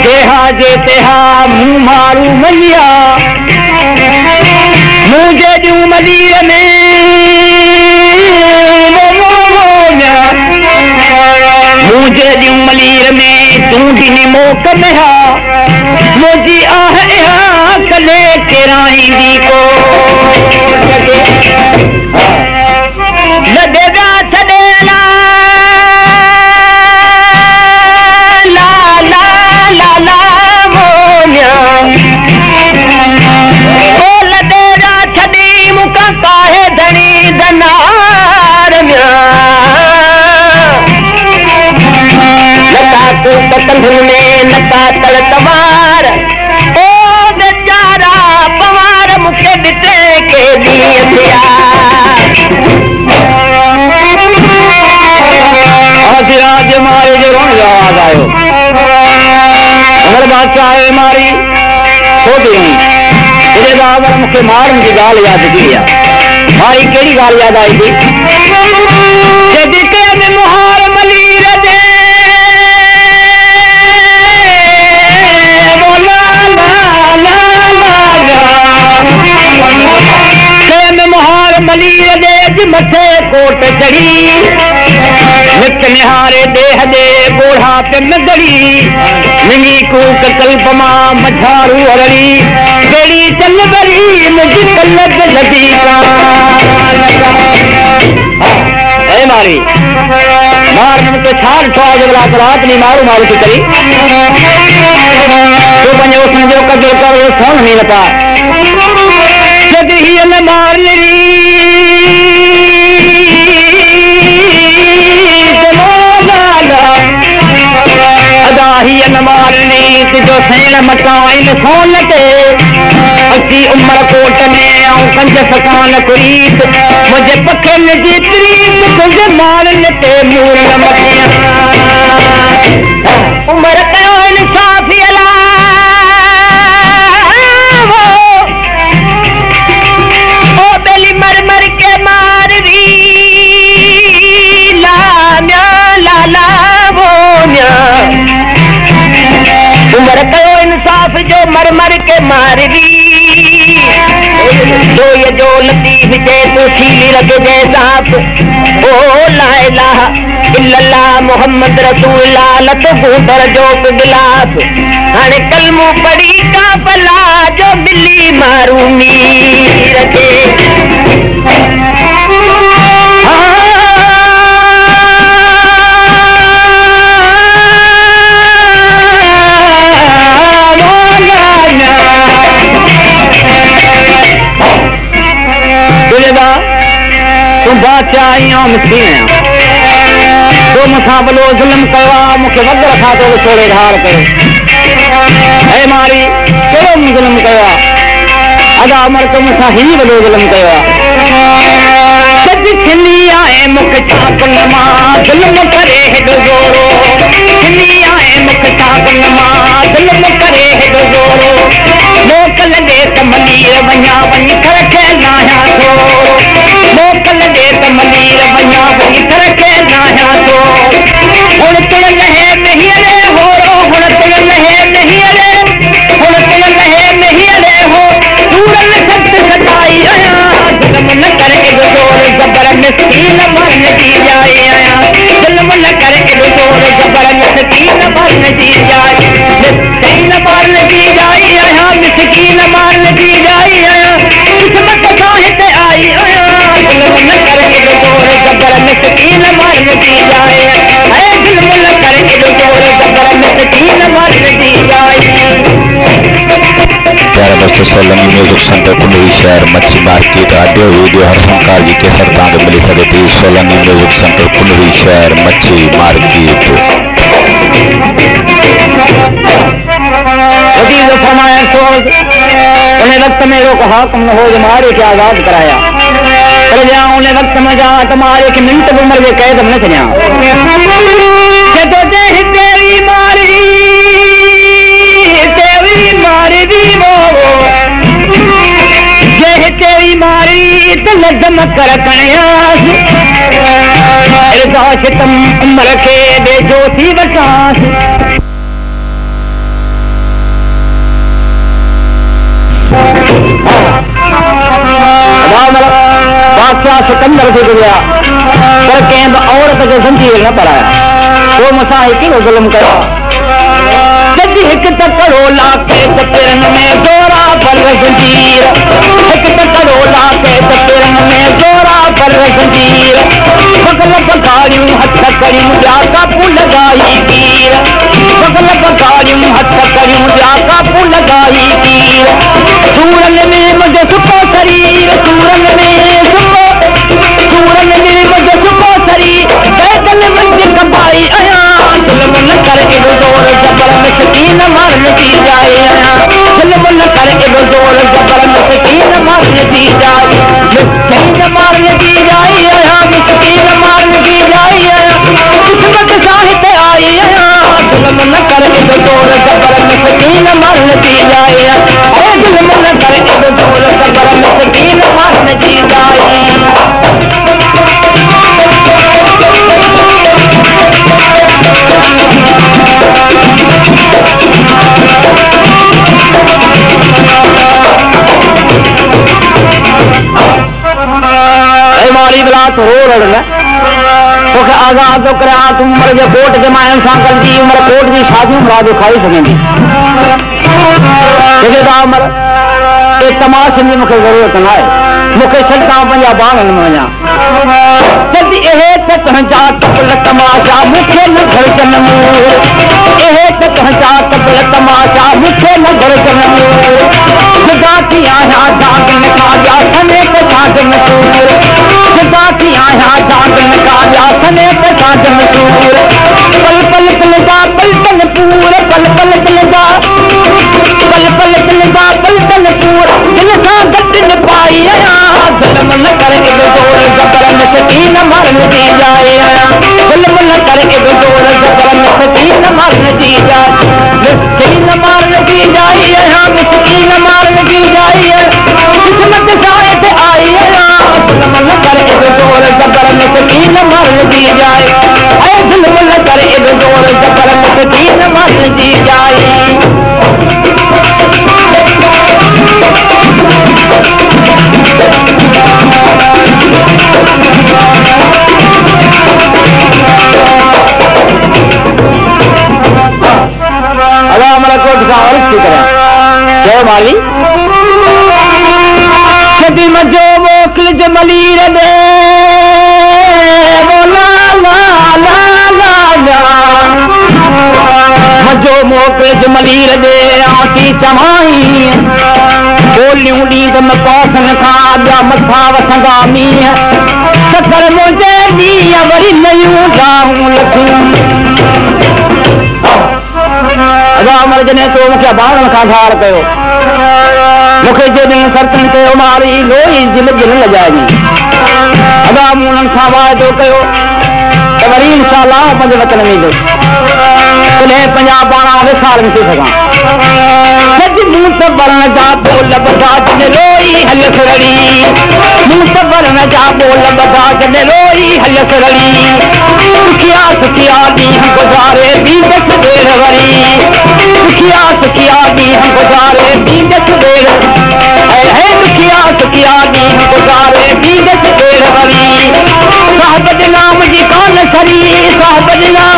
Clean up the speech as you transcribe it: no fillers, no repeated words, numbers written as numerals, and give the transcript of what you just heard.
जेहा जे तेहा मुंह मारू मलिया मुझे जू मलीर में मुझे जू मलीर में तू दिन मोक में मुझी आह कले केराई दी को लदेगा छडेला ला ला ला ला मोनिया ओ लदेगा छडी मुका काहे धनी दनार म्या लता को पतंग में लता तल तमार ओ बेचारा पवार मुके दिते के लिए दिया आज मारे जो रोन आवाज आयो अगर बादशाह आए मारी छोटी तेरे बाबर मुखे मारन की गाल याद की मारी केड़ी गाल याद आई थी मुहार मलीर दे मुहार मलीर दे मथे कोट चढ़ी नित निहारे देह दे बोढ़ा पे नगड़ी मिनी कूक कल्प मां मझारू अरड़ी बेड़ी चल बरी मुझी कलक लगी ए मारी मारन के छाड़ छुआ जब रात नहीं मारू मारू की करी तो बने उसने जो कदर कर वो फोन नहीं लगा ही न मार अदाही न मारनी जो सेण मटाइन सोन ते असी उमर कोट में आऊं कंज सकान कुरीत मुझे पखे में जीतरी तुझे मारन ते मूर न मटिया उमर कयो इंसाफी अला मर मर के मार दी ला ला वो उमर कयो इंसाफ जो मर मर के मार दी जो ये जो लतीफ जे तू खीली रख जे साफ ओ ला इलाहा इल्लल्लाह मोहम्मद रसूलुल्लाह लत गुदर जो गिलाफ हाने कलमो पड़ी का पला जो बिल्ली मारूनी रखे तुम बादशाह मिस्कीन तो मुसा बलो जुल्म कवा मुखे वध रखा तो छोड़े धार कयो ए मारी केड़ो जुल्म कवा अदा अमर तो मुसा ही बलो जुल्म कवा सज छिनी आए मुख चाकन मां जुल्म करे हेडो जोरो छिनी आए मुख चाकन मां जुल्म करे हेडो जोरो मोकल दे तमलीर वञा वञ कर के नाया थोरो मोकल दे तमलीर वञा वञ कर के नाया थो हुण तुल लहे नहीं रे होरो हुण तुल लहे नहीं रे हुण तुल लहे नहीं रे हो दूरन सत सताई आया जुल्म न करे जोर जबर मिस्कीन मरन जी जाए आया जुल्म न करे जोर जबर मिस्कीन मरन जी जाए मिस्कीन मरन जी जाए आया मिस्कीन मरन जी जाए आया किस्मत साहित आई आया जुल्म न करे जोर जबर मिस्कीन मरन जी जाए है जुल्म न करे जोर जबर मिस्कीन मरन जी जाए प्यारे दोस्तों सोलमी म्यूजिक सेंटर कुंडली शहर मच्छी मार्केट ऑडियो वीडियो हर फनकार जी के सरकार मिली सके थी सोलमी म्यूजिक सेंटर कुंडली शहर मच्छी मार्केट उन्हें वक्त में रोक हाकम हो मारे के आजाद कराया पर जा उन्हें वक्त में जा तुम्हारे की मिनट उम्र के कैद न सुनिया मारी दी वो जे तेरी मारी तो नजम कर कन्यास तुम उम्र के दे जो थी बसास सिकंदर थी गुजरिया पर कंहिं बि औरत खे ज़ंजीर न पराया तो मूंसां हिकिड़ो ज़ुल्म कयो जॾहिं हिकु तकड़ो लाके त पेरनि में ज़ोरा पर ज़ंजीर हिकु तकड़ो लाके त पेरनि में ज़ोरा पर ज़ंजीर बगल बगाड़ियूं हथ करियूं ॿिया कापू लॻाई कीर बगल बगाड़ियूं हथ करियूं ॿिया कापू लॻाई कीर सूरनि में मुंहिंजो सुको शरीर सूरनि में मुंहिंजो सुको शरीर पैदल मुंहिंजी कबाई आहियां ज़ुल्म न कर एॾो ज़ोर जबर में सकीन मारन जी जाए आहियां ज़ुल्म न कर एॾो ज़ोर जबर में सकीन मारन जी जाए सकीन मारन जी जाए आहियां सकीन मारन जी जाए आहियां किस्मत सां हिते आई आहियां ज़ुल्म न कर एॾो ज़ोर जबर में सकीन मारन जी जाए ज़ुल्म न कर एॾो ज़ोर जबर में सकीन मारन जी जाए मारी बिला तो हो रड़ तोखे आज़ाद तो करे तू उम्र जे कोट जे मां सां गॾिजी उम्र कोट जी शादियूं मुराद खाई सघंदी उम्र ए तमाशनि जी मूंखे ज़रूरत न आहे मूंखे छॾ खां पंहिंजा ॿारनि में वञा जॾहिं इहे त तुंहिंजा तबल तमाशा मूंखे न घुरजनि इहे त तुंहिंजा तबल तमाशा मूंखे न घुरजनि जुदा थी आहियां जागनि खाजा समेत साजनि सूर जुदा थी आहियां जागनि खाजा समेत साजनि सूर पल पल तिलदा पलटन पूर पल पल तिलदा पल पल तिलदा पलटन पूर दिल सां गॾु न पाई आहियां ज़ुल्म न कर एॾो ज़ोर जबर में सकीन मारन जी जाए आहियां ज़ुल्म न कर एॾो ज़ोर जबर में सकीन मारन जी जाए सकीन मारन जी जाए आहियां सकीन मारन जी जाए किस्मत सां हिते आई आहियां ज़ुल्म न कर एॾो ज़ोर जबर में सकीन मारन जी जाए ज़ुल्म न कर एॾो ज़ोर जबर में सकीन मारन जी जाए माली कदी मजो मोकिल मलीर दे मजो मोकिल मलीर दे आती चवाई बोलियूं ॾींद में पासन खां अॻियां मथां वठंदा मींहं चकर मुंहिंजे ॾींहं वरी नयूं जाऊं लथियूं अमर जॾहिं तो मूंखे ॿारनि खां ॻाल्हि कयो मूंखे जॾहिं सर्तन कयो मारी लोही जिल जिल लॻाइजी अदा मूं उन्हनि सां वाइदो कयो त वरी इंशाअल्लाह पंहिंजे वतन में ईंदो तॾहिं 50-12 विसाल में थी सघां मूं त वरण जा बोल बदा जॾहिं रोई हलस रड़ी मूं त वरण जा बोल बदा जॾहिं रोई हलस रड़ी सुखिया सुखिया ॾींहं गुज़ारे बींदस देर वरी सुखिया सुखिया ॾींहं गुज़ारे बींदस देर दुखिया सुखिया ॾींहं गुज़ारे बींदस देर वरी साहिब जे नाम जी कान सरी साहिब जे नाम